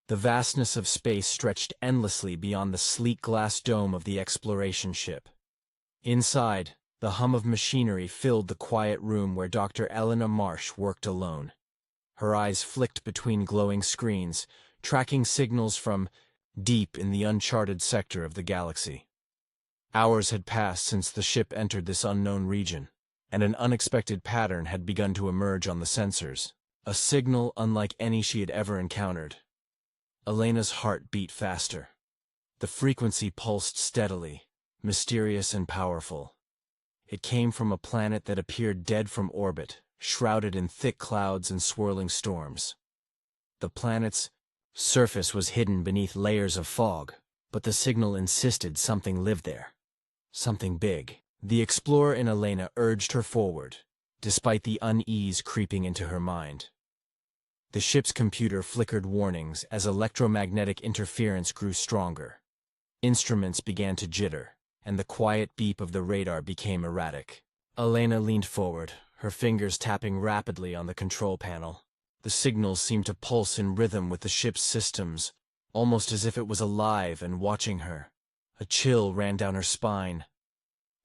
The vastness of space stretched endlessly beyond the sleek glass dome of the exploration ship. Inside, the hum of machinery filled the quiet room where Dr. Eleanor Marsh worked alone. Her eyes flicked between glowing screens, tracking signals from deep in the uncharted sector of the galaxy. Hours had passed since the ship entered this unknown region, and an unexpected pattern had begun to emerge on the sensors, a signal unlike any she had ever encountered. Elena's heart beat faster. The frequency pulsed steadily, mysterious and powerful. It came from a planet that appeared dead from orbit, shrouded in thick clouds and swirling storms. The planet's surface was hidden beneath layers of fog, but the signal insisted something lived there. Something big. The explorer in Elena urged her forward, despite the unease creeping into her mind. The ship's computer flickered warnings as electromagnetic interference grew stronger. Instruments began to jitter, and the quiet beep of the radar became erratic. Elena leaned forward, her fingers tapping rapidly on the control panel. The signals seemed to pulse in rhythm with the ship's systems, almost as if it was alive and watching her. A chill ran down her spine.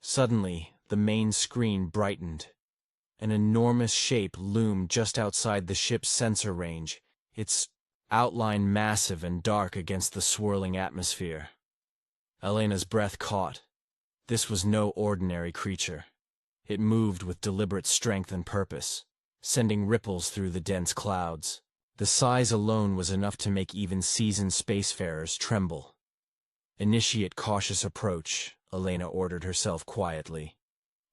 Suddenly, the main screen brightened. An enormous shape loomed just outside the ship's sensor range, its outline massive and dark against the swirling atmosphere. Elena's breath caught. This was no ordinary creature. It moved with deliberate strength and purpose, sending ripples through the dense clouds. The size alone was enough to make even seasoned spacefarers tremble. "Initiate cautious approach," Elena ordered herself quietly.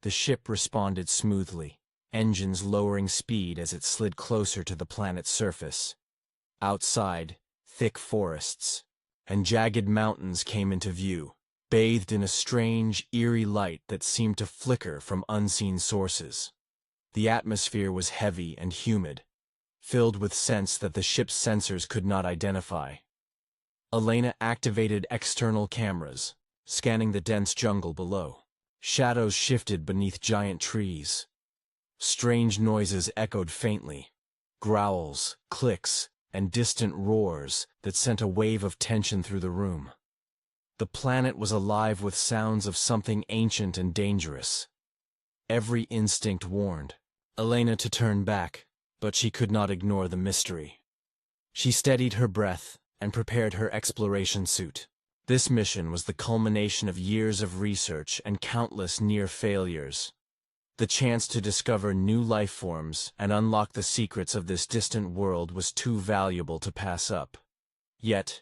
The ship responded smoothly, engines lowering speed as it slid closer to the planet's surface. Outside, thick forests and jagged mountains came into view, bathed in a strange, eerie light that seemed to flicker from unseen sources. The atmosphere was heavy and humid, filled with scents that the ship's sensors could not identify. Elena activated external cameras, scanning the dense jungle below. Shadows shifted beneath giant trees. Strange noises echoed faintly, growls, clicks, and distant roars that sent a wave of tension through the room. The planet was alive with sounds of something ancient and dangerous. Every instinct warned Elena to turn back, but she could not ignore the mystery. She steadied her breath and prepared her exploration suit. This mission was the culmination of years of research and countless near failures. The chance to discover new life forms and unlock the secrets of this distant world was too valuable to pass up. Yet,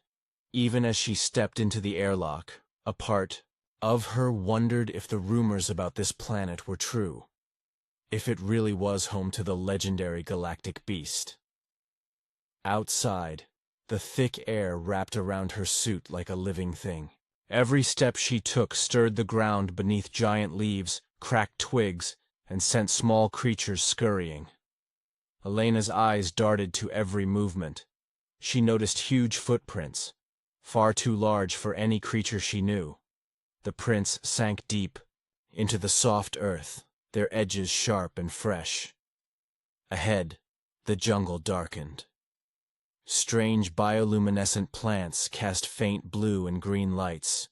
even as she stepped into the airlock, a part of her wondered if the rumors about this planet were true. If it really was home to the legendary galactic beast. Outside, the thick air wrapped around her suit like a living thing. Every step she took stirred the ground beneath giant leaves, cracked twigs, and sent small creatures scurrying. Elena's eyes darted to every movement. She noticed huge footprints, far too large for any creature she knew. The prints sank deep into the soft earth, their edges sharp and fresh. Ahead, the jungle darkened. Strange bioluminescent plants cast faint blue and green lights,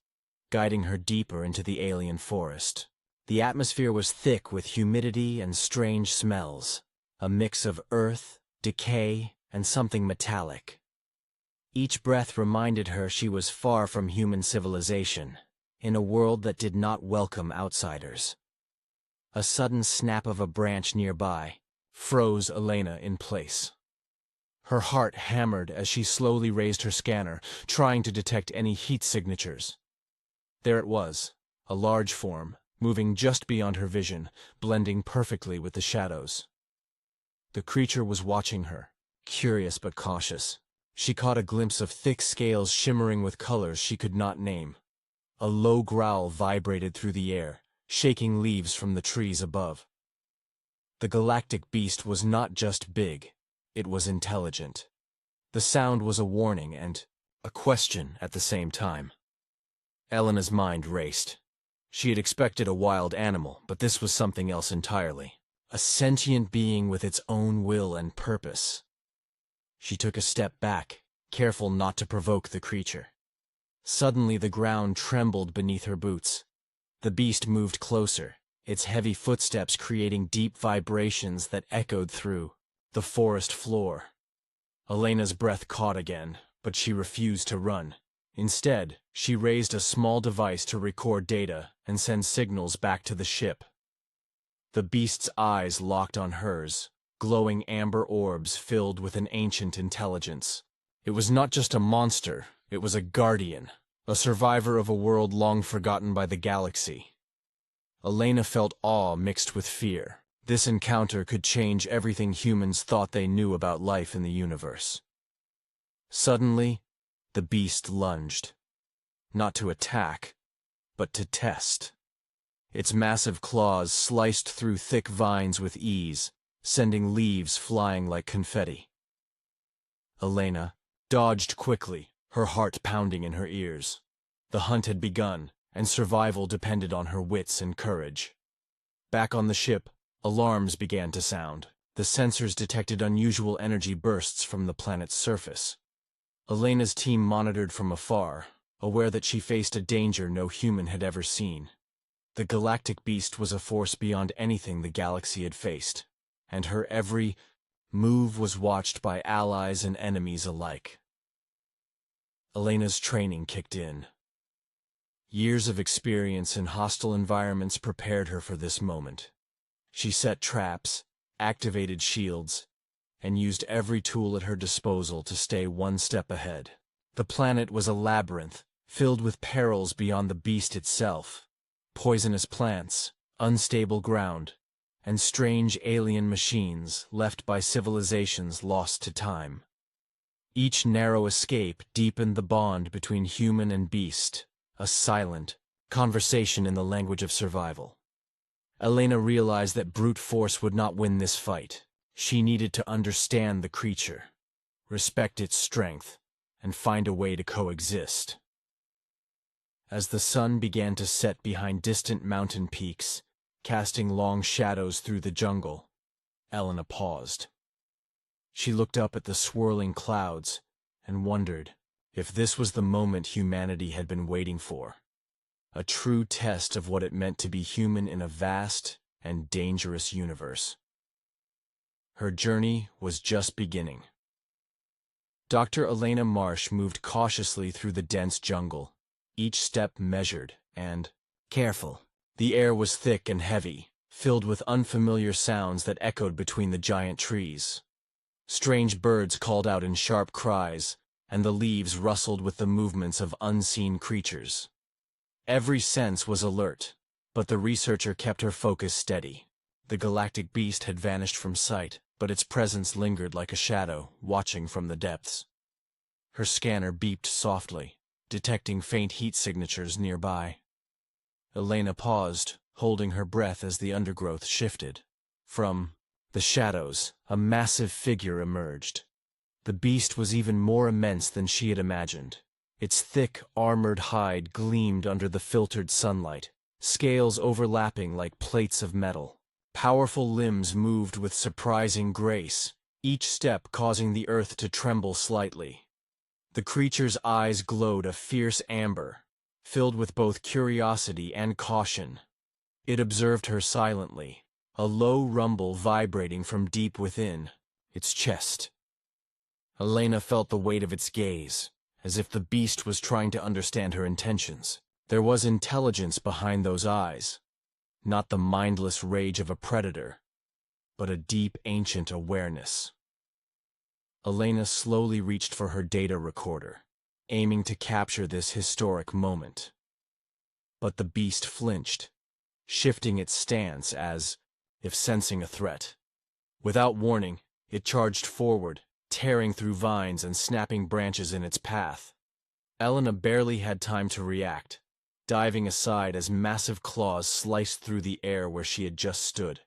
guiding her deeper into the alien forest. The atmosphere was thick with humidity and strange smells, a mix of earth, decay, and something metallic. Each breath reminded her she was far from human civilization, in a world that did not welcome outsiders. A sudden snap of a branch nearby froze Elena in place. Her heart hammered as she slowly raised her scanner, trying to detect any heat signatures. There it was, a large form, moving just beyond her vision, blending perfectly with the shadows. The creature was watching her, curious but cautious. She caught a glimpse of thick scales shimmering with colors she could not name. A low growl vibrated through the air, shaking leaves from the trees above. The galactic beast was not just big, it was intelligent. The sound was a warning and a question at the same time. Elena's mind raced. She had expected a wild animal, but this was something else entirely. A sentient being with its own will and purpose. She took a step back, careful not to provoke the creature. Suddenly the ground trembled beneath her boots. The beast moved closer, its heavy footsteps creating deep vibrations that echoed through the forest floor. Elena's breath caught again, but she refused to run. Instead, she raised a small device to record data and send signals back to the ship. The beast's eyes locked on hers, glowing amber orbs filled with an ancient intelligence. It was not just a monster, it was a guardian, a survivor of a world long forgotten by the galaxy. Elena felt awe mixed with fear. This encounter could change everything humans thought they knew about life in the universe. Suddenly, the beast lunged. Not to attack, but to test. Its massive claws sliced through thick vines with ease, sending leaves flying like confetti. Elena dodged quickly, her heart pounding in her ears. The hunt had begun, and survival depended on her wits and courage. Back on the ship, alarms began to sound. The sensors detected unusual energy bursts from the planet's surface. Elena's team monitored from afar, aware that she faced a danger no human had ever seen. The galactic beast was a force beyond anything the galaxy had faced, and her every move was watched by allies and enemies alike. Elena's training kicked in. Years of experience in hostile environments prepared her for this moment. She set traps, activated shields, and used every tool at her disposal to stay one step ahead. The planet was a labyrinth, filled with perils beyond the beast itself. Poisonous plants, unstable ground, and strange alien machines left by civilizations lost to time. Each narrow escape deepened the bond between human and beast, a silent conversation in the language of survival. Elena realized that brute force would not win this fight. She needed to understand the creature, respect its strength, and find a way to coexist. As the sun began to set behind distant mountain peaks, casting long shadows through the jungle, Elena paused. She looked up at the swirling clouds and wondered if this was the moment humanity had been waiting for. A true test of what it meant to be human in a vast and dangerous universe. Her journey was just beginning. Dr. Elena Marsh moved cautiously through the dense jungle, each step measured and careful. The air was thick and heavy, filled with unfamiliar sounds that echoed between the giant trees. Strange birds called out in sharp cries, and the leaves rustled with the movements of unseen creatures. Every sense was alert, but the researcher kept her focus steady. The galactic beast had vanished from sight, but its presence lingered like a shadow, watching from the depths. Her scanner beeped softly, detecting faint heat signatures nearby. Elena paused, holding her breath as the undergrowth shifted. From the shadows, a massive figure emerged. The beast was even more immense than she had imagined. Its thick, armored hide gleamed under the filtered sunlight, scales overlapping like plates of metal. Powerful limbs moved with surprising grace, each step causing the earth to tremble slightly. The creature's eyes glowed a fierce amber, filled with both curiosity and caution. It observed her silently, a low rumble vibrating from deep within its chest. Elena felt the weight of its gaze, as if the beast was trying to understand her intentions. There was intelligence behind those eyes, not the mindless rage of a predator, but a deep, ancient awareness. Elena slowly reached for her data recorder, aiming to capture this historic moment. But the beast flinched, shifting its stance as if sensing a threat. Without warning, it charged forward, tearing through vines and snapping branches in its path. Elena barely had time to react, diving aside as massive claws sliced through the air where she had just stood.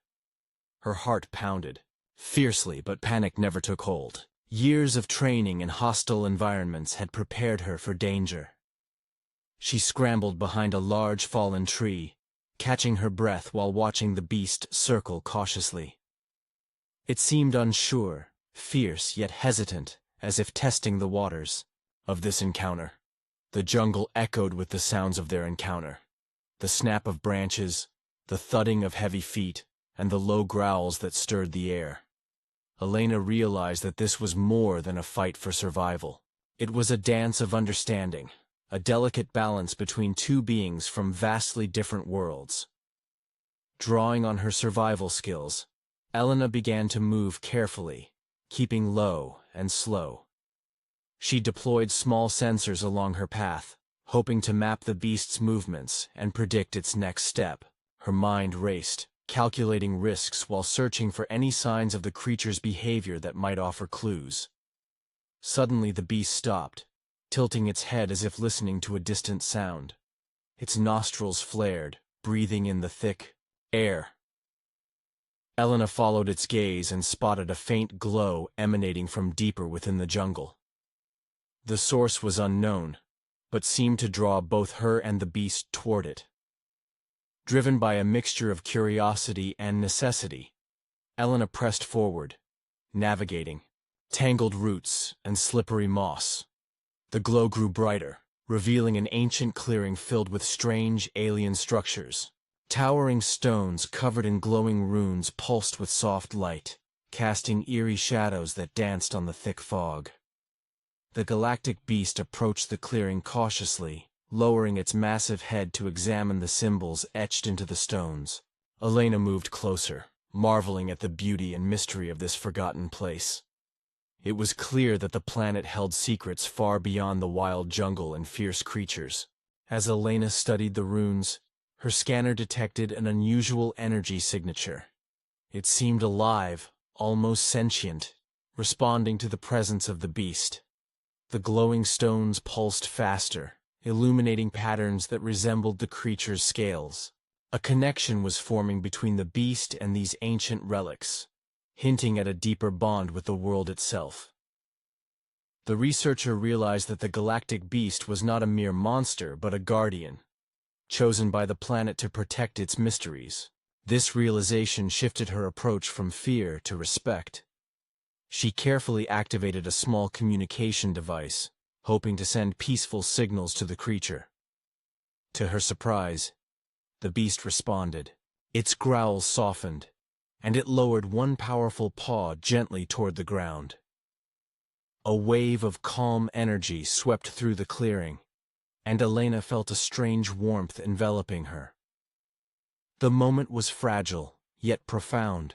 Her heart pounded, fiercely, but panic never took hold. Years of training in hostile environments had prepared her for danger. She scrambled behind a large fallen tree, catching her breath while watching the beast circle cautiously. It seemed unsure, fierce yet hesitant, as if testing the waters of this encounter. The jungle echoed with the sounds of their encounter. The snap of branches, the thudding of heavy feet, and the low growls that stirred the air. Elena realized that this was more than a fight for survival. It was a dance of understanding, a delicate balance between two beings from vastly different worlds. Drawing on her survival skills, Elena began to move carefully, keeping low and slow. She deployed small sensors along her path, hoping to map the beast's movements and predict its next step. Her mind raced, calculating risks while searching for any signs of the creature's behavior that might offer clues. Suddenly the beast stopped, tilting its head as if listening to a distant sound. Its nostrils flared, breathing in the thick air. Elena followed its gaze and spotted a faint glow emanating from deeper within the jungle. The source was unknown, but seemed to draw both her and the beast toward it. Driven by a mixture of curiosity and necessity, Elena pressed forward, navigating tangled roots and slippery moss. The glow grew brighter, revealing an ancient clearing filled with strange alien structures. Towering stones covered in glowing runes pulsed with soft light, casting eerie shadows that danced on the thick fog. The galactic beast approached the clearing cautiously, lowering its massive head to examine the symbols etched into the stones. Elena moved closer, marveling at the beauty and mystery of this forgotten place. It was clear that the planet held secrets far beyond the wild jungle and fierce creatures. As Elena studied the runes, her scanner detected an unusual energy signature. It seemed alive, almost sentient, responding to the presence of the beast. The glowing stones pulsed faster, illuminating patterns that resembled the creature's scales. A connection was forming between the beast and these ancient relics, hinting at a deeper bond with the world itself. The researcher realized that the galactic beast was not a mere monster but a guardian, chosen by the planet to protect its mysteries. This realization shifted her approach from fear to respect. She carefully activated a small communication device, hoping to send peaceful signals to the creature. To her surprise, the beast responded. Its growls softened, and it lowered one powerful paw gently toward the ground. A wave of calm energy swept through the clearing, and Elena felt a strange warmth enveloping her. The moment was fragile, yet profound.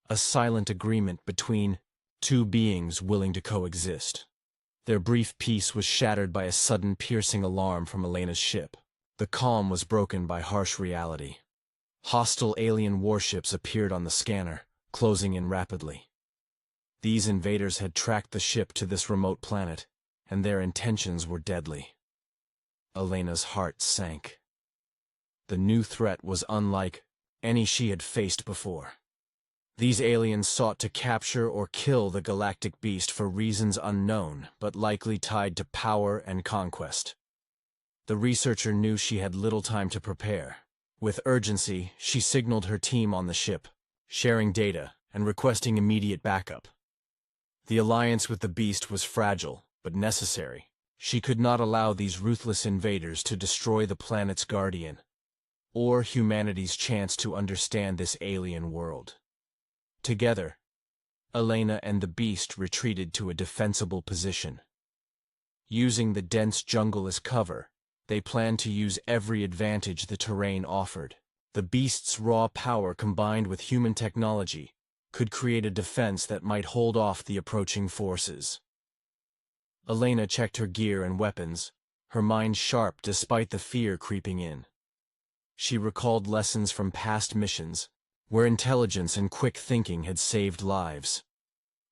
A silent agreement between two beings willing to coexist. Their brief peace was shattered by a sudden piercing alarm from Elena's ship. The calm was broken by harsh reality. Hostile alien warships appeared on the scanner, closing in rapidly. These invaders had tracked the ship to this remote planet, and their intentions were deadly. Elena's heart sank. The new threat was unlike any she had faced before. These aliens sought to capture or kill the galactic beast for reasons unknown, but likely tied to power and conquest. The researcher knew she had little time to prepare. With urgency, she signaled her team on the ship, sharing data and requesting immediate backup. The alliance with the beast was fragile, but necessary. She could not allow these ruthless invaders to destroy the planet's guardian, or humanity's chance to understand this alien world. Together, Elena and the beast retreated to a defensible position. Using the dense jungle as cover, they planned to use every advantage the terrain offered. The beast's raw power combined with human technology could create a defense that might hold off the approaching forces. Elena checked her gear and weapons, her mind sharp despite the fear creeping in. She recalled lessons from past missions, where intelligence and quick thinking had saved lives.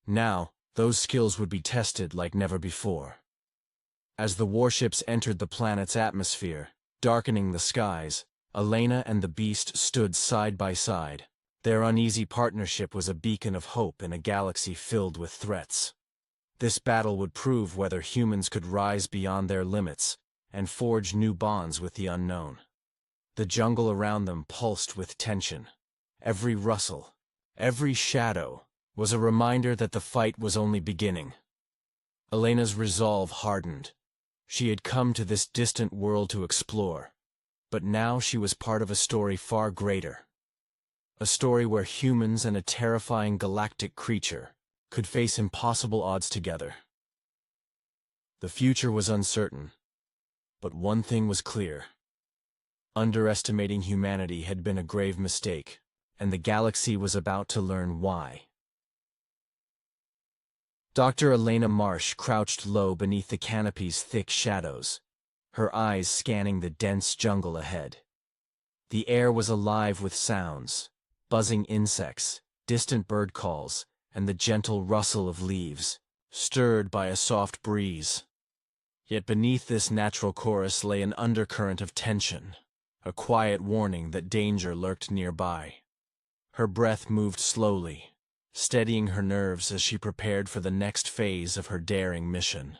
Now, those skills would be tested like never before. As the warships entered the planet's atmosphere, darkening the skies, Elena and the beast stood side by side. Their uneasy partnership was a beacon of hope in a galaxy filled with threats. This battle would prove whether humans could rise beyond their limits and forge new bonds with the unknown. The jungle around them pulsed with tension. Every rustle, every shadow, was a reminder that the fight was only beginning. Elena's resolve hardened. She had come to this distant world to explore, but now she was part of a story far greater. A story where humans and a terrifying galactic creature could face impossible odds together. The future was uncertain, but one thing was clear. Underestimating humanity had been a grave mistake, and the galaxy was about to learn why. Dr. Elena Marsh crouched low beneath the canopy's thick shadows, her eyes scanning the dense jungle ahead. The air was alive with sounds, buzzing insects, distant bird calls, and the gentle rustle of leaves, stirred by a soft breeze. Yet beneath this natural chorus lay an undercurrent of tension, a quiet warning that danger lurked nearby. Her breath moved slowly, steadying her nerves as she prepared for the next phase of her daring mission.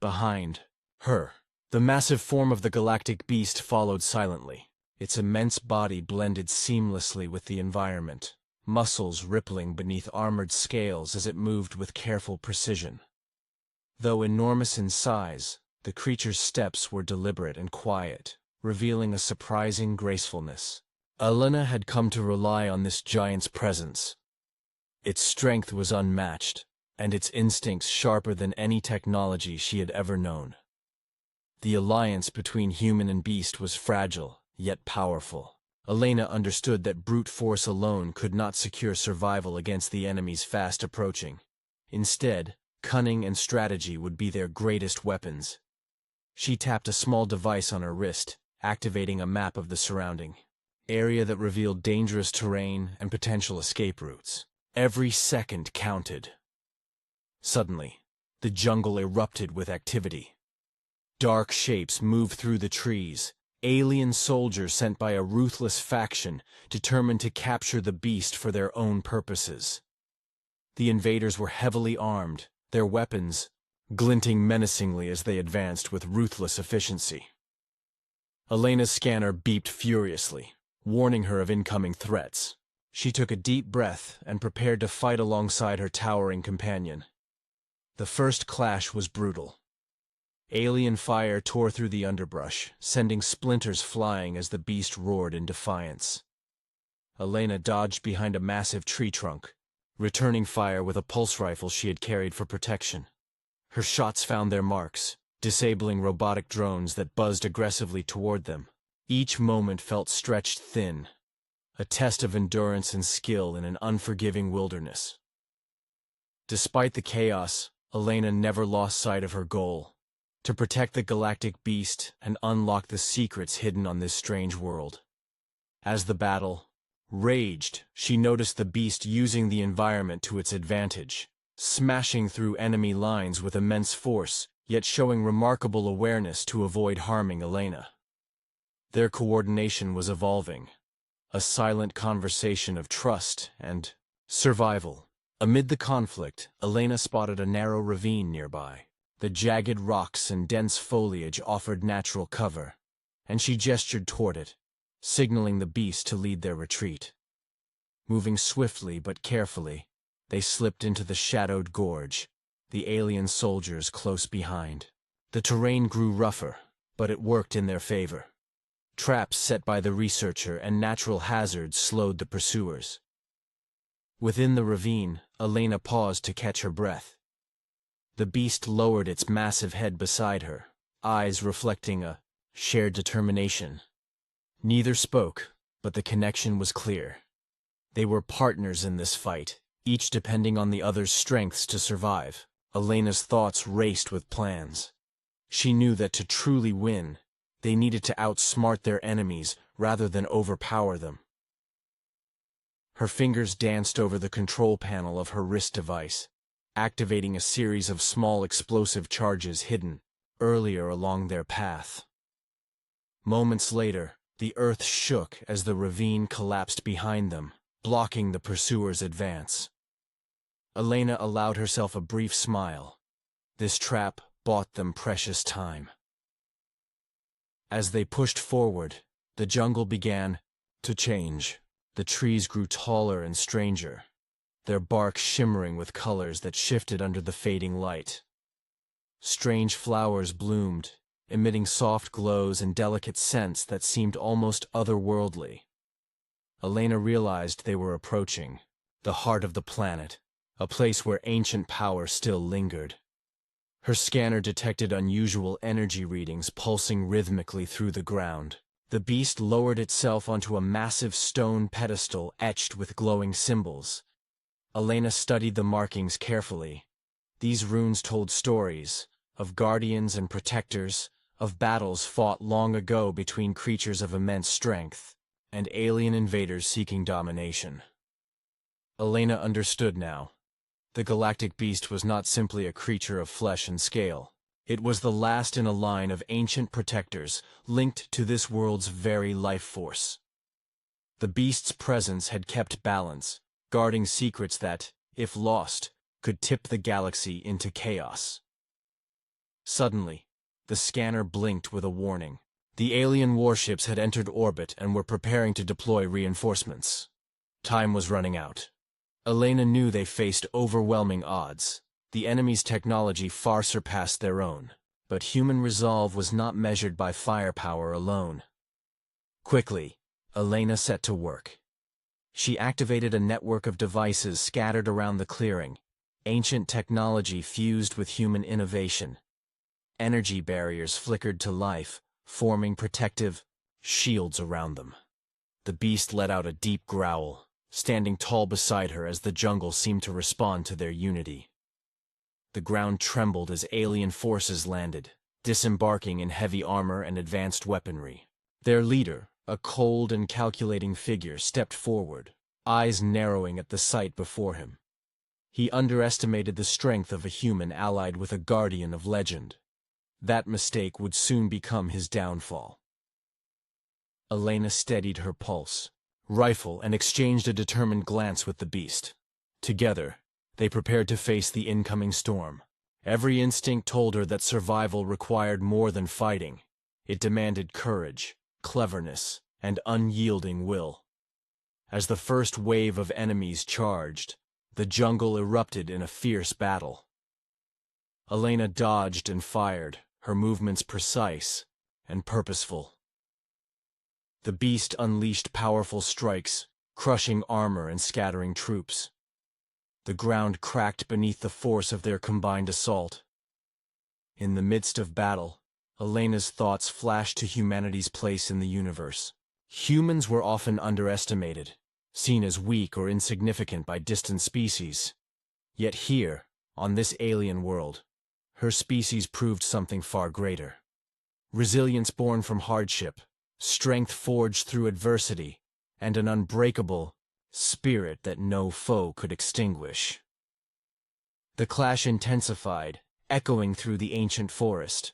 Behind her, the massive form of the galactic beast followed silently. Its immense body blended seamlessly with the environment, muscles rippling beneath armored scales as it moved with careful precision. Though enormous in size, the creature's steps were deliberate and quiet, revealing a surprising gracefulness. Elena had come to rely on this giant's presence. Its strength was unmatched, and its instincts sharper than any technology she had ever known. The alliance between human and beast was fragile, yet powerful. Elena understood that brute force alone could not secure survival against the enemies fast approaching. Instead, cunning and strategy would be their greatest weapons. She tapped a small device on her wrist, activating a map of the surrounding area that revealed dangerous terrain and potential escape routes. Every second counted. Suddenly, the jungle erupted with activity. Dark shapes moved through the trees, alien soldiers sent by a ruthless faction determined to capture the beast for their own purposes. The invaders were heavily armed, their weapons glinting menacingly as they advanced with ruthless efficiency. Elena's scanner beeped furiously, warning her of incoming threats. She took a deep breath and prepared to fight alongside her towering companion. The first clash was brutal. Alien fire tore through the underbrush, sending splinters flying as the beast roared in defiance. Elena dodged behind a massive tree trunk, returning fire with a pulse rifle she had carried for protection. Her shots found their marks, disabling robotic drones that buzzed aggressively toward them. Each moment felt stretched thin, a test of endurance and skill in an unforgiving wilderness. Despite the chaos, Elena never lost sight of her goal: to protect the galactic beast and unlock the secrets hidden on this strange world. As the battle raged, she noticed the beast using the environment to its advantage, smashing through enemy lines with immense force, yet showing remarkable awareness to avoid harming Elena. Their coordination was evolving, a silent conversation of trust and survival. Amid the conflict, Elena spotted a narrow ravine nearby. The jagged rocks and dense foliage offered natural cover, and she gestured toward it, signaling the beast to lead their retreat. Moving swiftly but carefully, they slipped into the shadowed gorge, the alien soldiers close behind. The terrain grew rougher, but it worked in their favor. Traps set by the researcher and natural hazards slowed the pursuers. Within the ravine, Elena paused to catch her breath. The beast lowered its massive head beside her, eyes reflecting a shared determination. Neither spoke, but the connection was clear. They were partners in this fight, each depending on the other's strengths to survive. Elena's thoughts raced with plans. She knew that to truly win, they needed to outsmart their enemies rather than overpower them. Her fingers danced over the control panel of her wrist device, activating a series of small explosive charges hidden earlier along their path. Moments later, the earth shook as the ravine collapsed behind them, blocking the pursuers' advance. Elena allowed herself a brief smile. This trap bought them precious time. As they pushed forward, the jungle began to change. The trees grew taller and stranger, their bark shimmering with colors that shifted under the fading light. Strange flowers bloomed, emitting soft glows and delicate scents that seemed almost otherworldly. Elena realized they were approaching the heart of the planet, a place where ancient power still lingered. Her scanner detected unusual energy readings pulsing rhythmically through the ground. The beast lowered itself onto a massive stone pedestal etched with glowing symbols. Elena studied the markings carefully. These runes told stories of guardians and protectors, of battles fought long ago between creatures of immense strength and alien invaders seeking domination. Elena understood now. The galactic beast was not simply a creature of flesh and scale. It was the last in a line of ancient protectors linked to this world's very life force. The beast's presence had kept balance, guarding secrets that, if lost, could tip the galaxy into chaos. Suddenly, the scanner blinked with a warning. The alien warships had entered orbit and were preparing to deploy reinforcements. Time was running out. Elena knew they faced overwhelming odds. The enemy's technology far surpassed their own, but human resolve was not measured by firepower alone. Quickly, Elena set to work. She activated a network of devices scattered around the clearing, ancient technology fused with human innovation. Energy barriers flickered to life, forming protective shields around them. The beast let out a deep growl, standing tall beside her as the jungle seemed to respond to their unity. The ground trembled as alien forces landed, disembarking in heavy armor and advanced weaponry. Their leader, a cold and calculating figure, stepped forward, eyes narrowing at the sight before him. He underestimated the strength of a human allied with a guardian of legend. That mistake would soon become his downfall. Elena steadied her pulse, rifle, and exchanged a determined glance with the beast. Together, they prepared to face the incoming storm. Every instinct told her that survival required more than fighting. It demanded courage, cleverness, and unyielding will. As the first wave of enemies charged, the jungle erupted in a fierce battle. Elena dodged and fired, her movements precise and purposeful. The beast unleashed powerful strikes, crushing armor and scattering troops. The ground cracked beneath the force of their combined assault. In the midst of battle, Elena's thoughts flashed to humanity's place in the universe. Humans were often underestimated, seen as weak or insignificant by distant species. Yet here, on this alien world, her species proved something far greater. Resilience born from hardship, strength forged through adversity, and an unbreakable spirit that no foe could extinguish. The clash intensified, echoing through the ancient forest.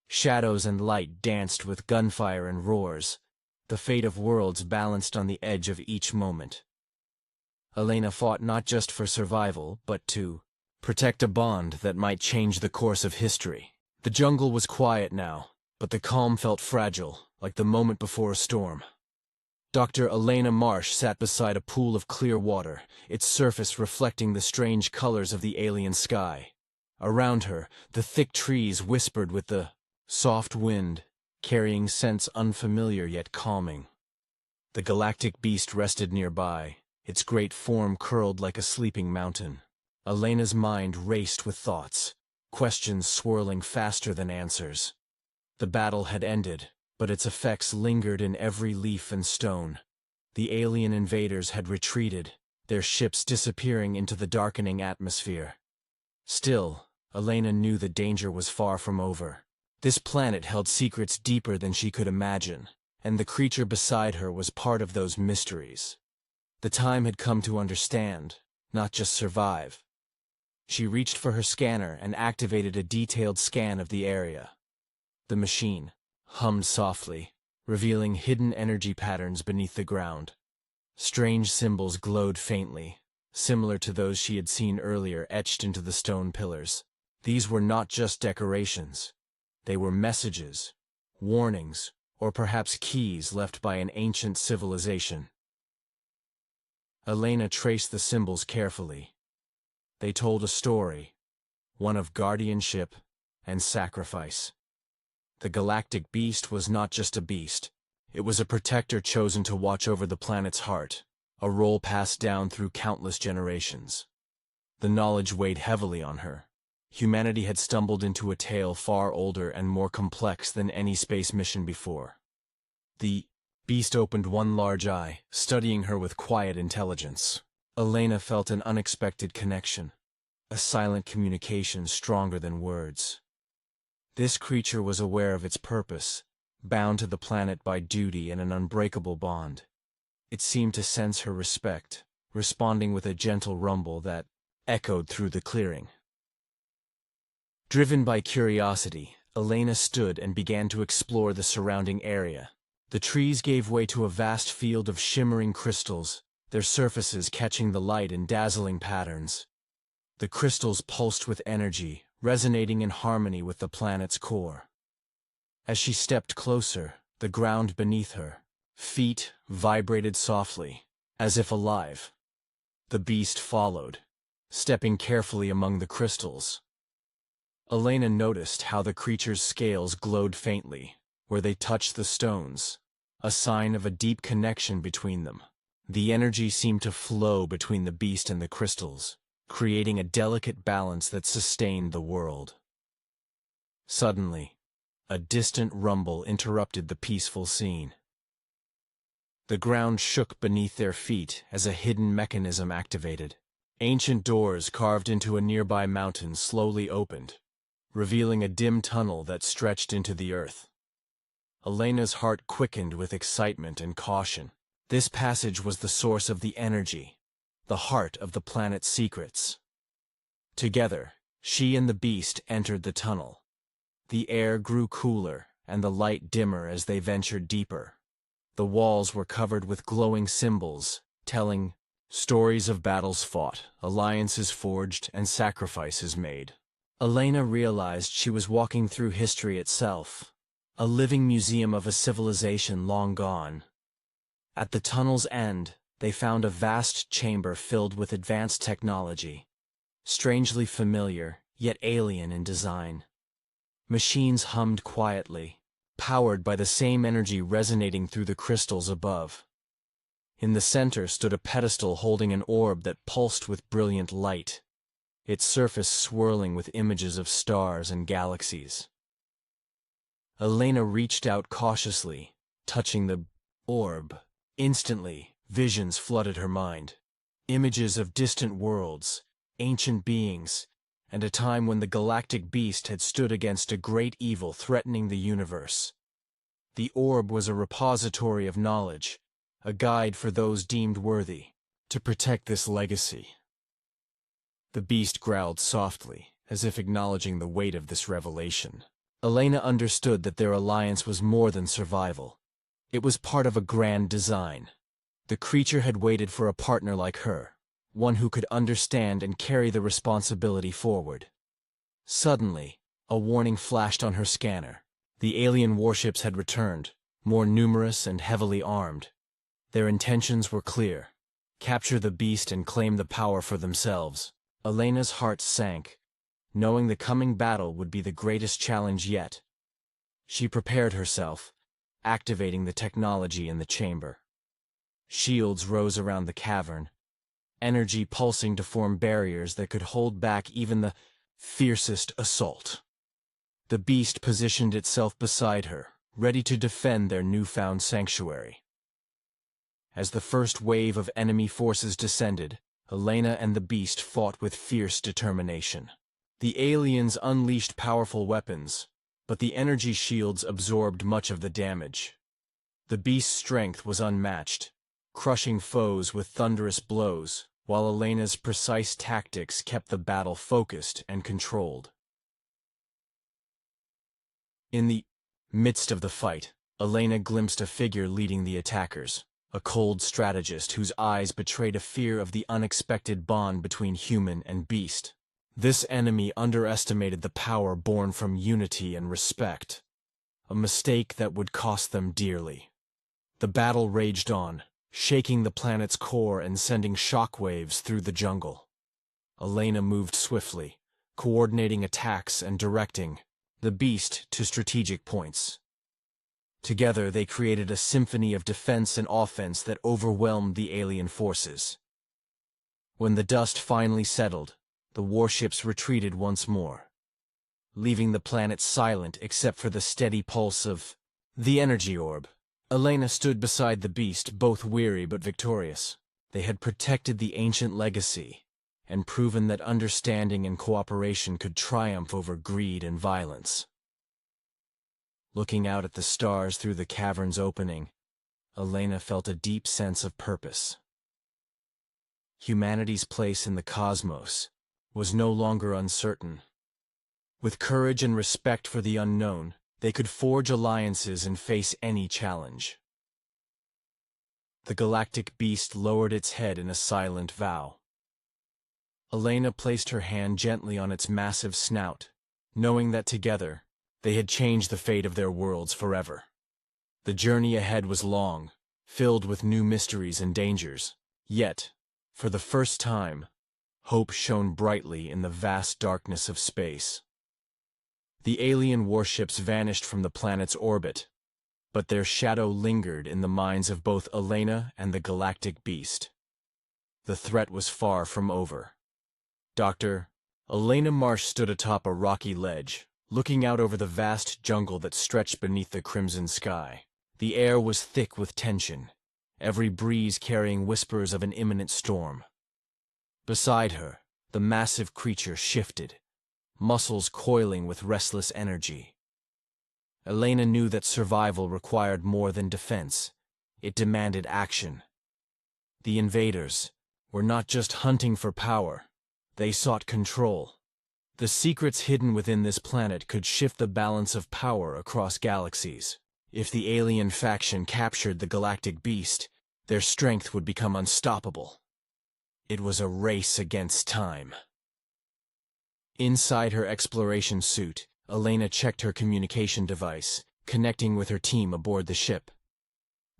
Shadows and light danced with gunfire and roars, the fate of worlds balanced on the edge of each moment. Elena fought not just for survival, but to protect a bond that might change the course of history. The jungle was quiet now, but the calm felt fragile, like the moment before a storm. Dr. Elena Marsh sat beside a pool of clear water, its surface reflecting the strange colors of the alien sky. Around her, the thick trees whispered with the soft wind, carrying scents unfamiliar yet calming. The galactic beast rested nearby, its great form curled like a sleeping mountain. Elena's mind raced with thoughts, questions swirling faster than answers. The battle had ended, but its effects lingered in every leaf and stone. The alien invaders had retreated, their ships disappearing into the darkening atmosphere. Still, Elena knew the danger was far from over. This planet held secrets deeper than she could imagine, and the creature beside her was part of those mysteries. The time had come to understand, not just survive. She reached for her scanner and activated a detailed scan of the area. The machine hummed softly, revealing hidden energy patterns beneath the ground. Strange symbols glowed faintly, similar to those she had seen earlier etched into the stone pillars. These were not just decorations. They were messages, warnings, or perhaps keys left by an ancient civilization. Elena traced the symbols carefully. They told a story, one of guardianship and sacrifice. The galactic beast was not just a beast. It was a protector chosen to watch over the planet's heart, a role passed down through countless generations. The knowledge weighed heavily on her. Humanity had stumbled into a tale far older and more complex than any space mission before. The beast opened one large eye, studying her with quiet intelligence. Elena felt an unexpected connection, a silent communication stronger than words. This creature was aware of its purpose, bound to the planet by duty and an unbreakable bond. It seemed to sense her respect, responding with a gentle rumble that echoed through the clearing. Driven by curiosity, Elena stood and began to explore the surrounding area. The trees gave way to a vast field of shimmering crystals, their surfaces catching the light in dazzling patterns. The crystals pulsed with energy, resonating in harmony with the planet's core. As she stepped closer, the ground beneath her feet vibrated softly, as if alive. The beast followed, stepping carefully among the crystals. Elena noticed how the creature's scales glowed faintly, where they touched the stones, a sign of a deep connection between them. The energy seemed to flow between the beast and the crystals, creating a delicate balance that sustained the world. Suddenly, a distant rumble interrupted the peaceful scene. The ground shook beneath their feet as a hidden mechanism activated. Ancient doors carved into a nearby mountain slowly opened, revealing a dim tunnel that stretched into the earth. Elena's heart quickened with excitement and caution. This passage was the source of the energy, the heart of the planet's secrets. Together, she and the beast entered the tunnel. The air grew cooler and the light dimmer as they ventured deeper. The walls were covered with glowing symbols, telling stories of battles fought, alliances forged, and sacrifices made. Elena realized she was walking through history itself, a living museum of a civilization long gone. At the tunnel's end, they found a vast chamber filled with advanced technology, strangely familiar, yet alien in design. Machines hummed quietly, powered by the same energy resonating through the crystals above. In the center stood a pedestal holding an orb that pulsed with brilliant light, its surface swirling with images of stars and galaxies. Elena reached out cautiously, touching the orb. Instantly, visions flooded her mind. Images of distant worlds, ancient beings, and a time when the galactic beast had stood against a great evil threatening the universe. The orb was a repository of knowledge, a guide for those deemed worthy to protect this legacy. The beast growled softly, as if acknowledging the weight of this revelation. Elena understood that their alliance was more than survival. It was part of a grand design. The creature had waited for a partner like her, one who could understand and carry the responsibility forward. Suddenly, a warning flashed on her scanner. The alien warships had returned, more numerous and heavily armed. Their intentions were clear: capture the beast and claim the power for themselves. Elena's heart sank, knowing the coming battle would be the greatest challenge yet. She prepared herself, activating the technology in the chamber. Shields rose around the cavern, energy pulsing to form barriers that could hold back even the fiercest assault. The beast positioned itself beside her, ready to defend their newfound sanctuary. As the first wave of enemy forces descended, Elena and the beast fought with fierce determination. The aliens unleashed powerful weapons, but the energy shields absorbed much of the damage. The beast's strength was unmatched, crushing foes with thunderous blows, while Elena's precise tactics kept the battle focused and controlled. In the midst of the fight, Elena glimpsed a figure leading the attackers, a cold strategist whose eyes betrayed a fear of the unexpected bond between human and beast. This enemy underestimated the power born from unity and respect, a mistake that would cost them dearly. The battle raged on, shaking the planet's core and sending shockwaves through the jungle. Elena moved swiftly, coordinating attacks and directing the beast to strategic points. Together, they created a symphony of defense and offense that overwhelmed the alien forces. When the dust finally settled, the warships retreated once more, leaving the planet silent except for the steady pulse of the energy orb. Elena stood beside the beast, both weary but victorious. They had protected the ancient legacy and proven that understanding and cooperation could triumph over greed and violence. Looking out at the stars through the cavern's opening, Elena felt a deep sense of purpose. Humanity's place in the cosmos was no longer uncertain. With courage and respect for the unknown, they could forge alliances and face any challenge. The galactic beast lowered its head in a silent vow. Elena placed her hand gently on its massive snout, knowing that together, they had changed the fate of their worlds forever. The journey ahead was long, filled with new mysteries and dangers. Yet, for the first time, hope shone brightly in the vast darkness of space. The alien warships vanished from the planet's orbit, but their shadow lingered in the minds of both Elena and the galactic beast. The threat was far from over. Elena Marsh stood atop a rocky ledge, looking out over the vast jungle that stretched beneath the crimson sky. The air was thick with tension, every breeze carrying whispers of an imminent storm. Beside her, the massive creature shifted, muscles coiling with restless energy. Elena knew that survival required more than defense. It demanded action. The invaders were not just hunting for power, they sought control. The secrets hidden within this planet could shift the balance of power across galaxies. If the alien faction captured the galactic beast, their strength would become unstoppable. It was a race against time. Inside her exploration suit, Elena checked her communication device, connecting with her team aboard the ship.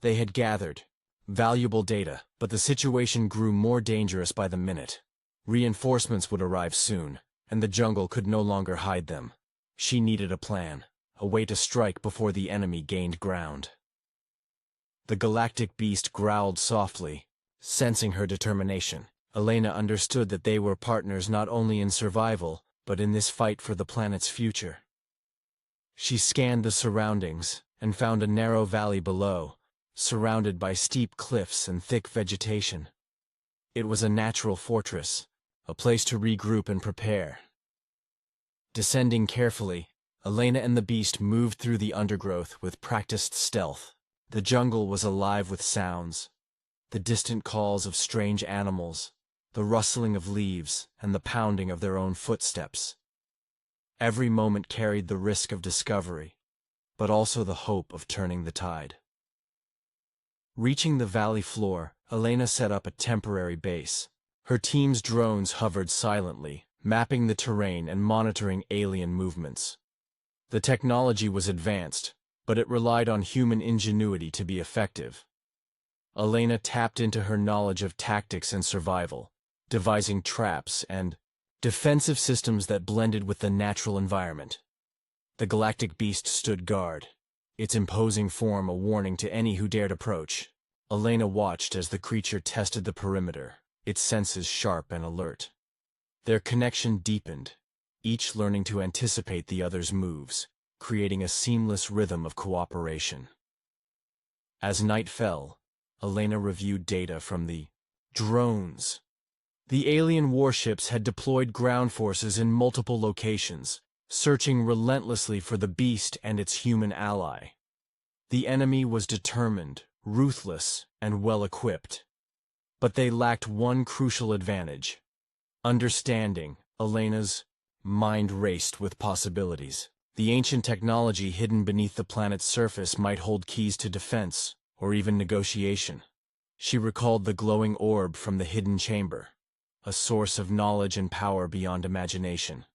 They had gathered valuable data, but the situation grew more dangerous by the minute. Reinforcements would arrive soon, and the jungle could no longer hide them. She needed a plan, a way to strike before the enemy gained ground. The galactic beast growled softly, sensing her determination. Elena understood that they were partners not only in survival, but in this fight for the planet's future. She scanned the surroundings and found a narrow valley below, surrounded by steep cliffs and thick vegetation. It was a natural fortress, a place to regroup and prepare. Descending carefully, Elena and the beast moved through the undergrowth with practiced stealth. The jungle was alive with sounds, the distant calls of strange animals, the rustling of leaves, and the pounding of their own footsteps. Every moment carried the risk of discovery, but also the hope of turning the tide. Reaching the valley floor, Elena set up a temporary base. Her team's drones hovered silently, mapping the terrain and monitoring alien movements. The technology was advanced, but it relied on human ingenuity to be effective. Elena tapped into her knowledge of tactics and survival, devising traps and defensive systems that blended with the natural environment. The galactic beast stood guard, its imposing form a warning to any who dared approach. Elena watched as the creature tested the perimeter, its senses sharp and alert. Their connection deepened, each learning to anticipate the other's moves, creating a seamless rhythm of cooperation. As night fell, Elena reviewed data from the drones. The alien warships had deployed ground forces in multiple locations, searching relentlessly for the beast and its human ally. The enemy was determined, ruthless, and well-equipped. But they lacked one crucial advantage: understanding. Elena's mind raced with possibilities. The ancient technology hidden beneath the planet's surface might hold keys to defense, or even negotiation. She recalled the glowing orb from the hidden chamber, a source of knowledge and power beyond imagination.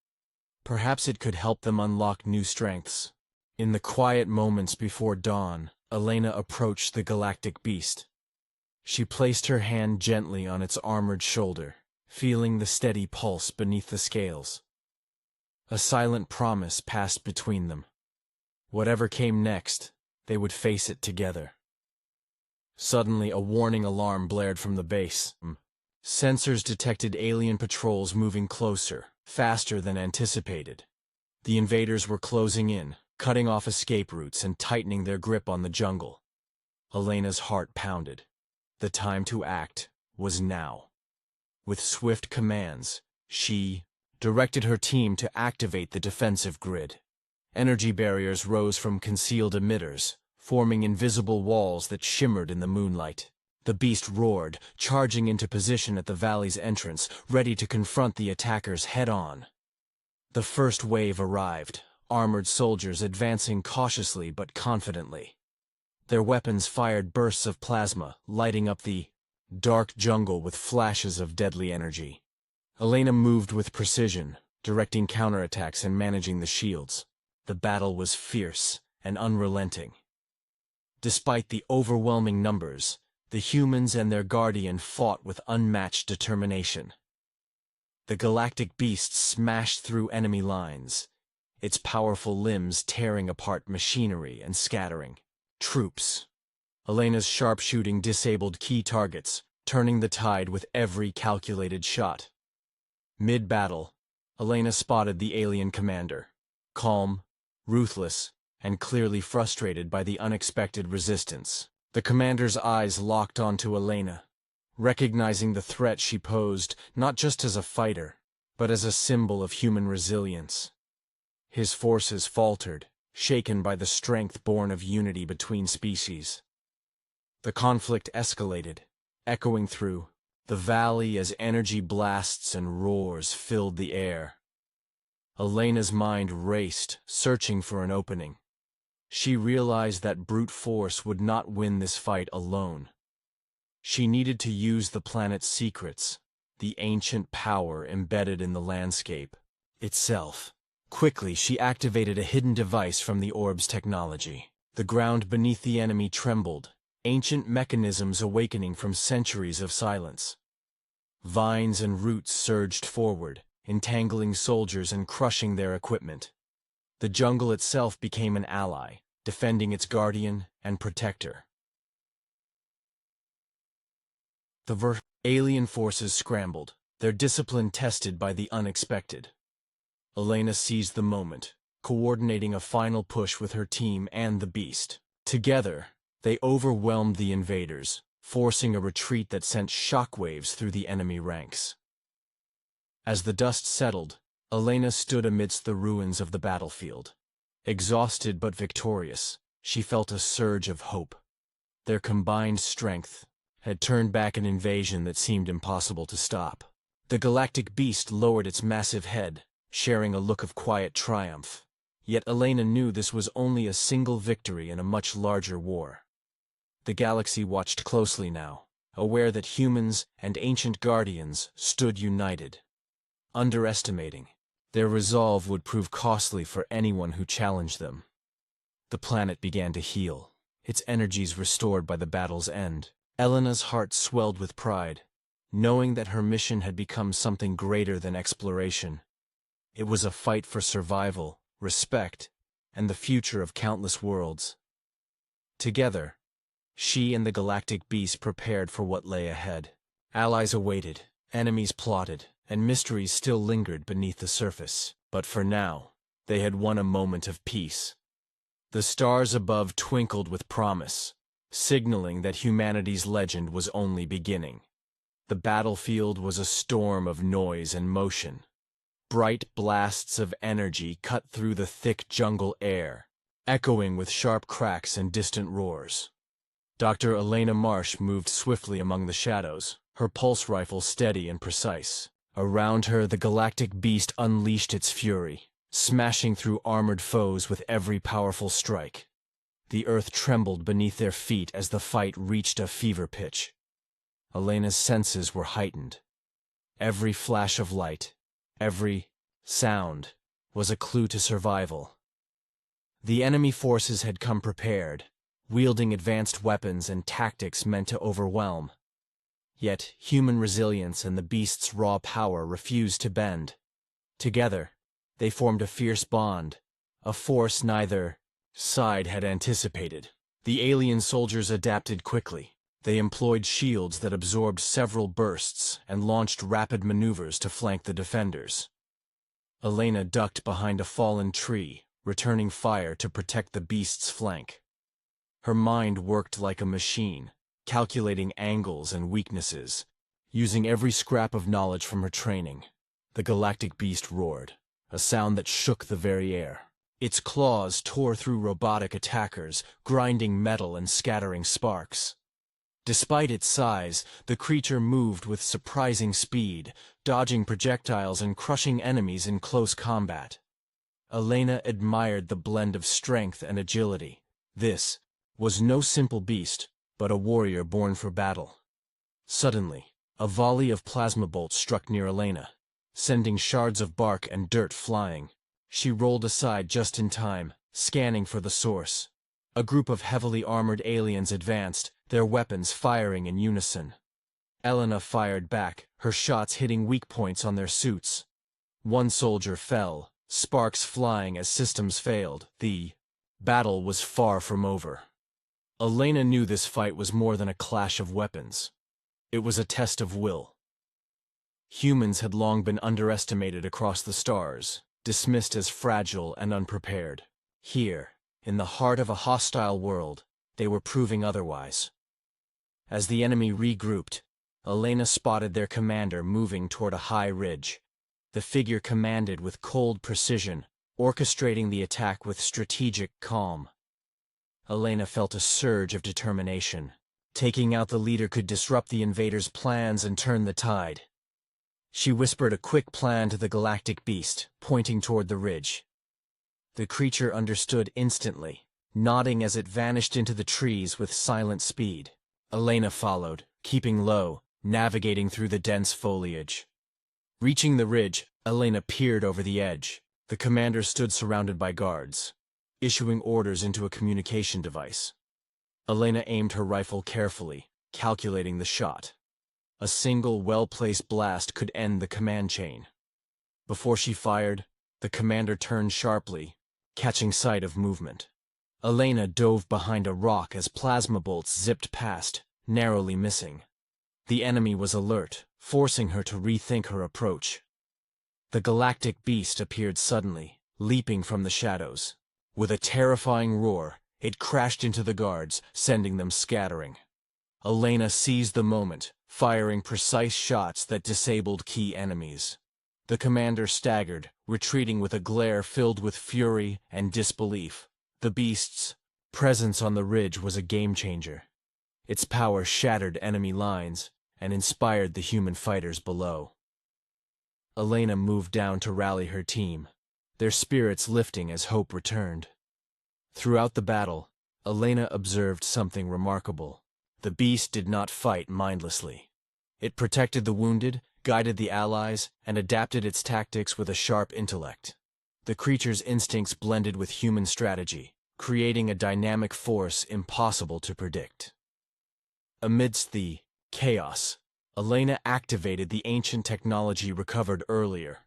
Perhaps it could help them unlock new strengths. In the quiet moments before dawn, Elena approached the galactic beast. She placed her hand gently on its armored shoulder, feeling the steady pulse beneath the scales. A silent promise passed between them. Whatever came next, they would face it together. Suddenly, a warning alarm blared from the base. Sensors detected alien patrols moving closer, faster than anticipated. The invaders were closing in, cutting off escape routes and tightening their grip on the jungle. Elena's heart pounded. The time to act was now. With swift commands, she directed her team to activate the defensive grid. Energy barriers rose from concealed emitters, forming invisible walls that shimmered in the moonlight. The beast roared, charging into position at the valley's entrance, ready to confront the attackers head-on. The first wave arrived, armored soldiers advancing cautiously but confidently. Their weapons fired bursts of plasma, lighting up the dark jungle with flashes of deadly energy. Elena moved with precision, directing counterattacks and managing the shields. The battle was fierce and unrelenting. Despite the overwhelming numbers, the humans and their guardian fought with unmatched determination. The galactic beast smashed through enemy lines, its powerful limbs tearing apart machinery and scattering troops. Elena's sharpshooting disabled key targets, turning the tide with every calculated shot. Mid-battle, Elena spotted the alien commander, calm, ruthless, and clearly frustrated by the unexpected resistance. The commander's eyes locked onto Elena, recognizing the threat she posed not just as a fighter, but as a symbol of human resilience. His forces faltered, shaken by the strength born of unity between species. The conflict escalated, echoing through the valley as energy blasts and roars filled the air. Elena's mind raced, searching for an opening. She realized that brute force would not win this fight alone. She needed to use the planet's secrets, the ancient power embedded in the landscape itself. Quickly, she activated a hidden device from the orb's technology. The ground beneath the enemy trembled, ancient mechanisms awakening from centuries of silence. Vines and roots surged forward, entangling soldiers and crushing their equipment. The jungle itself became an ally, defending its guardian and protector. The alien forces scrambled, their discipline tested by the unexpected. Elena seized the moment, coordinating a final push with her team and the beast. Together, they overwhelmed the invaders, forcing a retreat that sent shockwaves through the enemy ranks. As the dust settled, Elena stood amidst the ruins of the battlefield. Exhausted but victorious, she felt a surge of hope. Their combined strength had turned back an invasion that seemed impossible to stop. The galactic beast lowered its massive head, sharing a look of quiet triumph. Yet Elena knew this was only a single victory in a much larger war. The galaxy watched closely now, aware that humans and ancient guardians stood united. Underestimating, their resolve would prove costly for anyone who challenged them. The planet began to heal, its energies restored by the battle's end. Elena's heart swelled with pride, knowing that her mission had become something greater than exploration. It was a fight for survival, respect, and the future of countless worlds. Together, she and the galactic beast prepared for what lay ahead. Allies awaited, enemies plotted, and mysteries still lingered beneath the surface. But for now, they had won a moment of peace. The stars above twinkled with promise, signaling that humanity's legend was only beginning. The battlefield was a storm of noise and motion. Bright blasts of energy cut through the thick jungle air, echoing with sharp cracks and distant roars. Dr. Elena Marsh moved swiftly among the shadows, her pulse rifle steady and precise. Around her, the galactic beast unleashed its fury, smashing through armored foes with every powerful strike. The earth trembled beneath their feet as the fight reached a fever pitch. Elena's senses were heightened. Every flash of light, every sound, was a clue to survival. The enemy forces had come prepared, wielding advanced weapons and tactics meant to overwhelm. Yet, human resilience and the beast's raw power refused to bend. Together, they formed a fierce bond, a force neither side had anticipated. The alien soldiers adapted quickly. They employed shields that absorbed several bursts and launched rapid maneuvers to flank the defenders. Elena ducked behind a fallen tree, returning fire to protect the beast's flank. Her mind worked like a machine, calculating angles and weaknesses, using every scrap of knowledge from her training. The galactic beast roared, a sound that shook the very air. Its claws tore through robotic attackers, grinding metal and scattering sparks. Despite its size, the creature moved with surprising speed, dodging projectiles and crushing enemies in close combat. Elena admired the blend of strength and agility. This was no simple beast, but a warrior born for battle. Suddenly, a volley of plasma bolts struck near Elena, sending shards of bark and dirt flying. She rolled aside just in time, scanning for the source. A group of heavily armored aliens advanced, their weapons firing in unison. Elena fired back, her shots hitting weak points on their suits. One soldier fell, sparks flying as systems failed. The battle was far from over. Elena knew this fight was more than a clash of weapons. It was a test of will. Humans had long been underestimated across the stars, dismissed as fragile and unprepared. Here, in the heart of a hostile world, they were proving otherwise. As the enemy regrouped, Elena spotted their commander moving toward a high ridge. The figure commanded with cold precision, orchestrating the attack with strategic calm. Elena felt a surge of determination. Taking out the leader could disrupt the invaders' plans and turn the tide. She whispered a quick plan to the galactic beast, pointing toward the ridge. The creature understood instantly, nodding as it vanished into the trees with silent speed. Elena followed, keeping low, navigating through the dense foliage. Reaching the ridge, Elena peered over the edge. The commander stood surrounded by guards, issuing orders into a communication device. Elena aimed her rifle carefully, calculating the shot. A single, well-placed blast could end the command chain. Before she fired, the commander turned sharply, catching sight of movement. Elena dove behind a rock as plasma bolts zipped past, narrowly missing. The enemy was alert, forcing her to rethink her approach. The galactic beast appeared suddenly, leaping from the shadows. With a terrifying roar, it crashed into the guards, sending them scattering. Elena seized the moment, firing precise shots that disabled key enemies. The commander staggered, retreating with a glare filled with fury and disbelief. The beast's presence on the ridge was a game-changer. Its power shattered enemy lines and inspired the human fighters below. Elena moved down to rally her team, their spirits lifting as hope returned. Throughout the battle, Elena observed something remarkable. The beast did not fight mindlessly. It protected the wounded, guided the allies, and adapted its tactics with a sharp intellect. The creature's instincts blended with human strategy, creating a dynamic force impossible to predict. Amidst the chaos, Elena activated the ancient technology recovered earlier.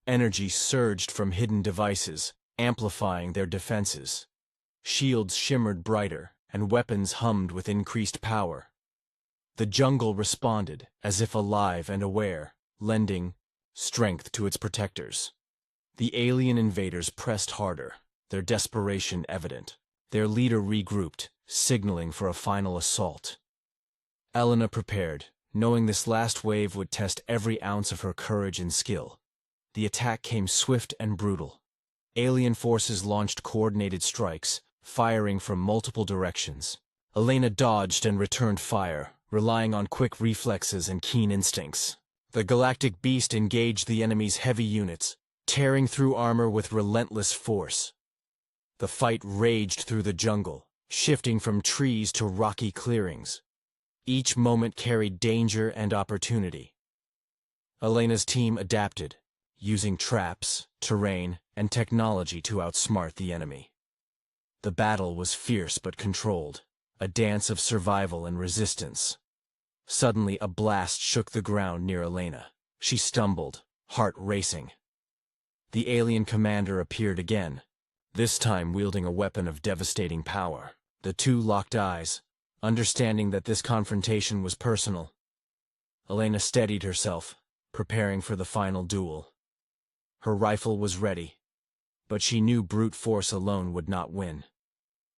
Energy surged from hidden devices, amplifying their defenses. Shields shimmered brighter, and weapons hummed with increased power. The jungle responded, as if alive and aware, lending strength to its protectors. The alien invaders pressed harder, their desperation evident. Their leader regrouped, signaling for a final assault. Elena prepared, knowing this last wave would test every ounce of her courage and skill. The attack came swift and brutal. Alien forces launched coordinated strikes, firing from multiple directions. Elena dodged and returned fire, relying on quick reflexes and keen instincts. The galactic beast engaged the enemy's heavy units, tearing through armor with relentless force. The fight raged through the jungle, shifting from trees to rocky clearings. Each moment carried danger and opportunity. Elena's team adapted, using traps, terrain, and technology to outsmart the enemy. The battle was fierce but controlled, a dance of survival and resistance. Suddenly a blast shook the ground near Elena. She stumbled, heart racing. The alien commander appeared again, this time wielding a weapon of devastating power. The two locked eyes, understanding that this confrontation was personal. Elena steadied herself, preparing for the final duel. Her rifle was ready, but she knew brute force alone would not win.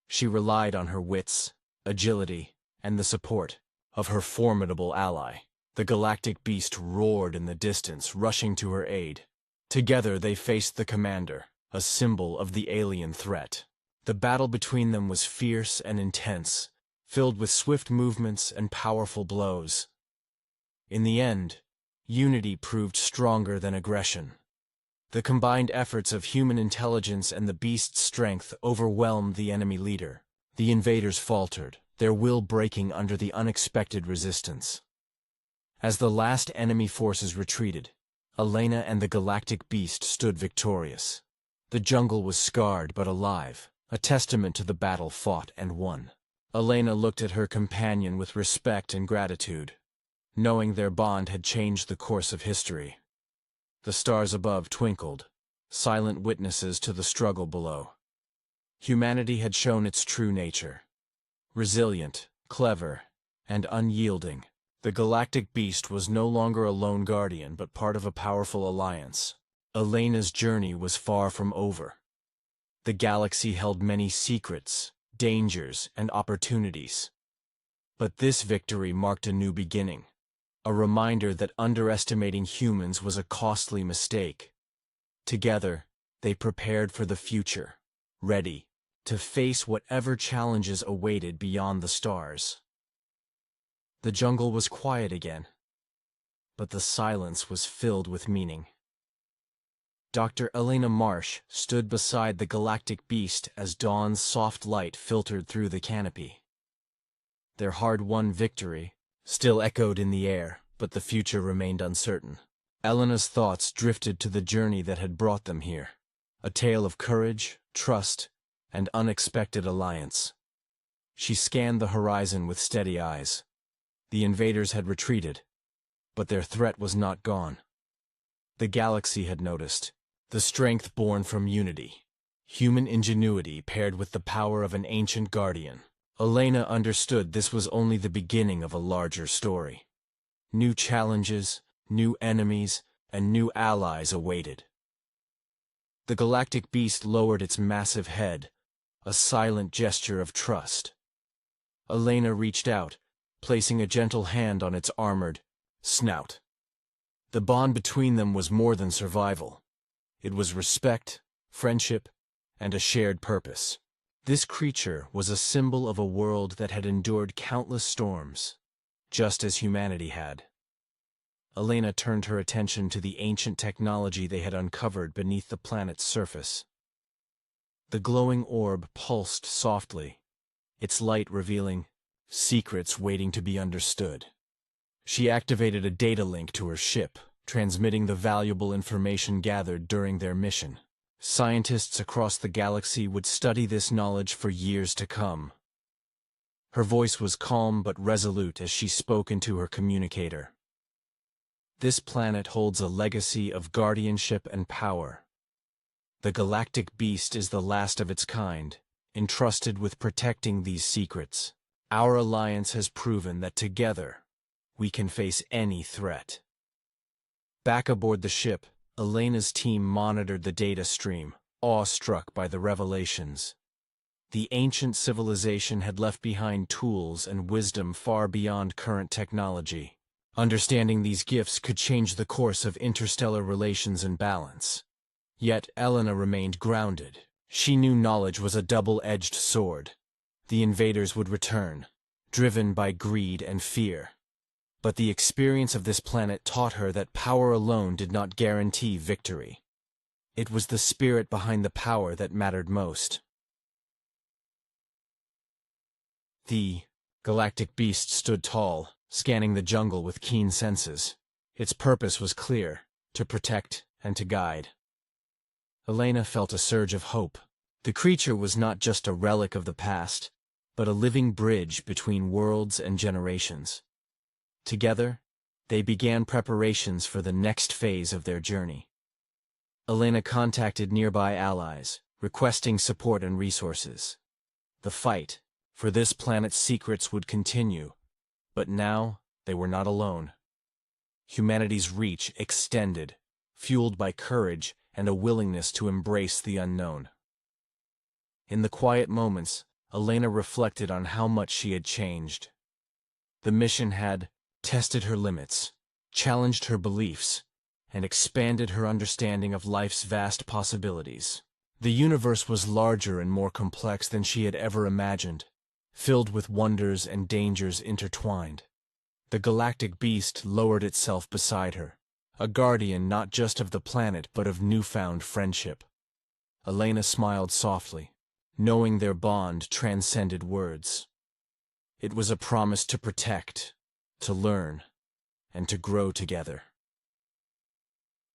She relied on her wits, agility, and the support of her formidable ally. The galactic beast roared in the distance, rushing to her aid. Together they faced the commander, a symbol of the alien threat. The battle between them was fierce and intense, filled with swift movements and powerful blows. In the end, unity proved stronger than aggression. The combined efforts of human intelligence and the beast's strength overwhelmed the enemy leader. The invaders faltered, their will breaking under the unexpected resistance. As the last enemy forces retreated, Elena and the galactic beast stood victorious. The jungle was scarred but alive, a testament to the battle fought and won. Elena looked at her companion with respect and gratitude, knowing their bond had changed the course of history. The stars above twinkled, silent witnesses to the struggle below. Humanity had shown its true nature. Resilient, clever, and unyielding, the galactic beast was no longer a lone guardian but part of a powerful alliance. Elena's journey was far from over. The galaxy held many secrets, dangers, and opportunities. But this victory marked a new beginning, a reminder that underestimating humans was a costly mistake. Together, they prepared for the future, ready to face whatever challenges awaited beyond the stars. The jungle was quiet again, but the silence was filled with meaning. Dr. Elena Marsh stood beside the galactic beast as dawn's soft light filtered through the canopy. Their hard-won victory still echoed in the air, but the future remained uncertain. Elena's thoughts drifted to the journey that had brought them here, a tale of courage, trust, and unexpected alliance. She scanned the horizon with steady eyes. The invaders had retreated, but their threat was not gone. The galaxy had noticed the strength born from unity, human ingenuity paired with the power of an ancient guardian. Elena understood this was only the beginning of a larger story. New challenges, new enemies, and new allies awaited. The galactic beast lowered its massive head, a silent gesture of trust. Elena reached out, placing a gentle hand on its armored snout. The bond between them was more than survival. It was respect, friendship, and a shared purpose. This creature was a symbol of a world that had endured countless storms, just as humanity had. Elena turned her attention to the ancient technology they had uncovered beneath the planet's surface. The glowing orb pulsed softly, its light revealing secrets waiting to be understood. She activated a data link to her ship, transmitting the valuable information gathered during their mission. Scientists across the galaxy would study this knowledge for years to come. Her voice was calm but resolute as she spoke into her communicator. This planet holds a legacy of guardianship and power. The galactic beast is the last of its kind, entrusted with protecting these secrets. Our alliance has proven that together, we can face any threat. Back aboard the ship, Elena's team monitored the data stream, awestruck by the revelations. The ancient civilization had left behind tools and wisdom far beyond current technology. Understanding these gifts could change the course of interstellar relations and balance. Yet Elena remained grounded. She knew knowledge was a double-edged sword. The invaders would return, driven by greed and fear. But the experience of this planet taught her that power alone did not guarantee victory. It was the spirit behind the power that mattered most. The galactic beast stood tall, scanning the jungle with keen senses. Its purpose was clear: to protect and to guide. Elena felt a surge of hope. The creature was not just a relic of the past, but a living bridge between worlds and generations. Together, they began preparations for the next phase of their journey. Elena contacted nearby allies, requesting support and resources. The fight for this planet's secrets would continue, but now they were not alone. Humanity's reach extended, fueled by courage and a willingness to embrace the unknown. In the quiet moments, Elena reflected on how much she had changed. The mission had tested her limits, challenged her beliefs, and expanded her understanding of life's vast possibilities. The universe was larger and more complex than she had ever imagined, filled with wonders and dangers intertwined. The galactic beast lowered itself beside her, a guardian not just of the planet but of newfound friendship. Elena smiled softly, knowing their bond transcended words. It was a promise to protect, to learn, and to grow together.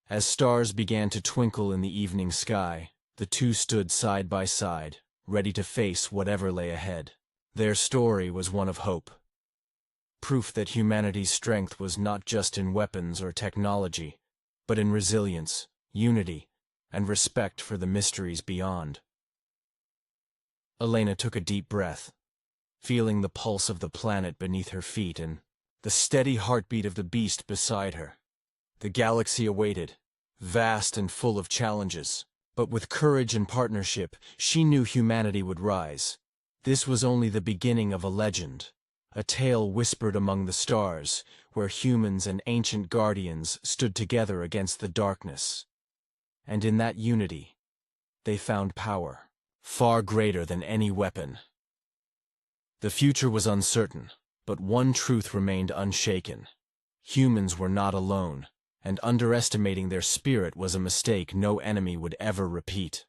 As stars began to twinkle in the evening sky, the two stood side by side, ready to face whatever lay ahead. Their story was one of hope. Proof that humanity's strength was not just in weapons or technology, but in resilience, unity, and respect for the mysteries beyond. Elena took a deep breath, feeling the pulse of the planet beneath her feet and the steady heartbeat of the beast beside her. The galaxy awaited, vast and full of challenges, but with courage and partnership, she knew humanity would rise. This was only the beginning of a legend, a tale whispered among the stars, where humans and ancient guardians stood together against the darkness. And in that unity, they found power, far greater than any weapon. The future was uncertain, but one truth remained unshaken. Humans were not alone, and underestimating their spirit was a mistake no enemy would ever repeat.